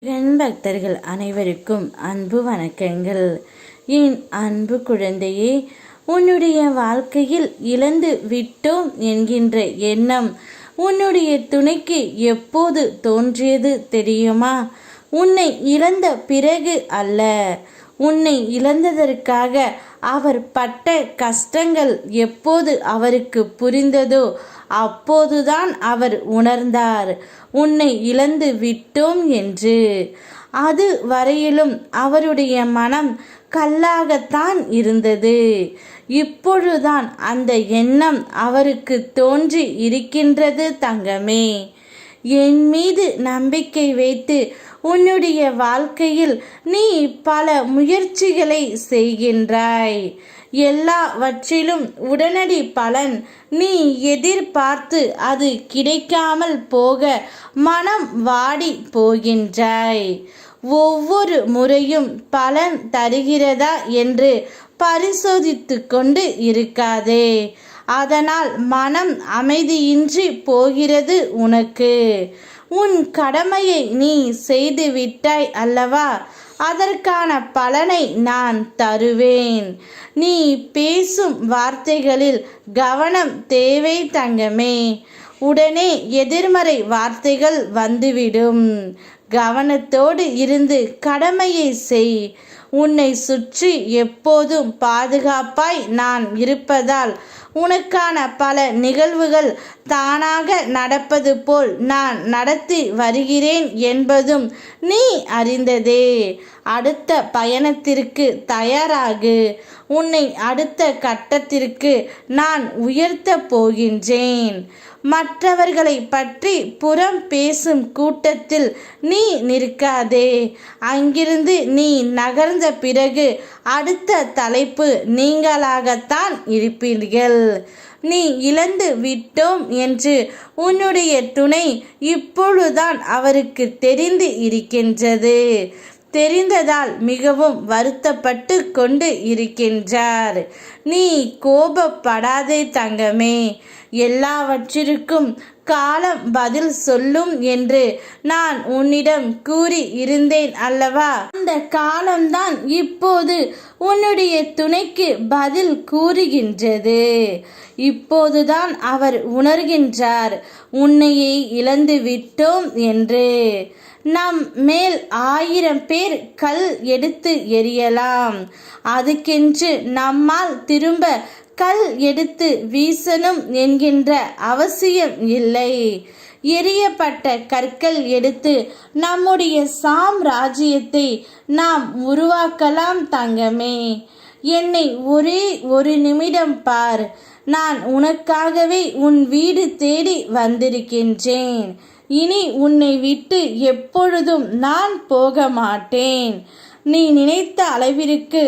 பக்தர்கள் அனைவருக்கும் அன்பு வணக்கங்கள். என் அன்பு குழந்தையே, உன்னுடைய வாழ்க்கையில் இழந்து விட்டோம் என்கின்ற எண்ணம் உன்னுடைய துணைக்கு எப்போது தோன்றியது தெரியுமா? உன்னை இழந்த பிறகு அல்ல. உன்னை இழந்ததற்காக அவர் பட்ட கஷ்டங்கள் எப்போது அவருக்கு புரிந்ததோ அப்போதுதான் அவர் உணர்ந்தார் உன்னை இழந்து விட்டோம் என்று. அது வரையிலும் அவருடைய மனம் கல்லாகத்தான் இருந்தது. இப்பொழுதுதான் அந்த எண்ணம் அவருக்கு தோன்றி இருக்கின்றது தங்கமே. என் மீது நம்பிக்கை வைத்து உன்னுடைய வாழ்க்கையில் நீ பல முயற்சிகளை செய்கின்றாய். எல்லாவற்றிலும் உடனடி பலன் நீ எதிர்பார்த்து அது கிடைக்காமல் போக மனம் வாடி போகின்றாய். ஒவ்வொரு முறையும் பலன் தருகிறதா என்று பரிசோதித்து கொண்டு இருக்காதே. அதனால் மனம் அமைதியின்றி போகிறது உனக்கு. உன் கடமையை நீ செய்து விட்டாய் அல்லவா? அதற்கான பலனை நான் தருவேன். நீ பேசும் வார்த்தைகளில் கவனம் தேவை தங்கமே. உடனே எதிர்மறை வார்த்தைகள் வந்துவிடும். கவனத்தோடு இருந்து கடமையை செய். உன்னை சுற்றி எப்போதும் பாதுகாப்பாய் நான் இருப்பதால் உனக்கான பல நிகழ்வுகள் தானாக நடப்பது போல் நான் நடத்தி வருகிறேன் என்பதும் நீ அறிந்ததே. அடுத்த பயணத்திற்கு தயாராகு. உன்னை அடுத்த கட்டத்திற்கு நான் உயர்த்த போகின்றேன். மற்றவர்களை பற்றி புறம் பேசும் கூட்டத்தில் நீ நிற்காதே. அங்கிருந்து நீ நகர்ந்த பிறகு அடுத்த தலைப்பு நீங்களாகத்தான் இருப்பீர்கள். நீ இழந்து விட்டோம் என்று உன்னுடைய துணை இப்பொழுதுதான் அவருக்கு தெரிந்து இருக்கின்றது. தெரிந்ததால் மிகவும் வருத்தப்பட்டு கொண்டு இருக்கின்றார். நீ கோபப்படாதே தங்கமே. எல்லாவற்றிற்கும் காலம் பதில் சொல்லும் என்று நான் உன்னிடம் கூறி இருந்தேன் அல்லவா? அந்த காலம்தான் இப்போது உன்னுடைய துணைக்கு பதில் கூறுகின்றது. இப்போதுதான் அவர் உணர்கின்றார் உன்னையை இழந்து விட்டோம் என்று. நம் மேல் 1000 பேர் கல் எடுத்து எறியலாம். அதுக்கென்று நம்மால் திரும்ப கல் எடுத்து வீசணும் என்கின்ற அவசியம் இல்லை. எரியப்பட்ட கற்கள் எடுத்து நம்முடைய சாம்ராஜ்யத்தை நாம் உருவாக்கலாம் தங்கமே. என்னை ஒரே ஒரு நிமிடம் பார். நான் உனக்காகவே உன் வீடு தேடி வந்திருக்கின்றேன். இனி உன்னை விட்டு எப்பொழுதும் நான் போக மாட்டேன். நீ நினைத்த அளவிற்கு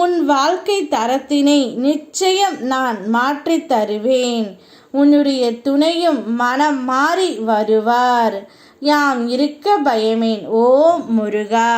உன் வாழ்க்கை தரத்தினை நிச்சயம் நான் மாற்றித் தருவேன். உன்னுடைய துணையும் மனம் மாறி வருவார். யாம் இருக்க பயமேன். ஓம் முருகா.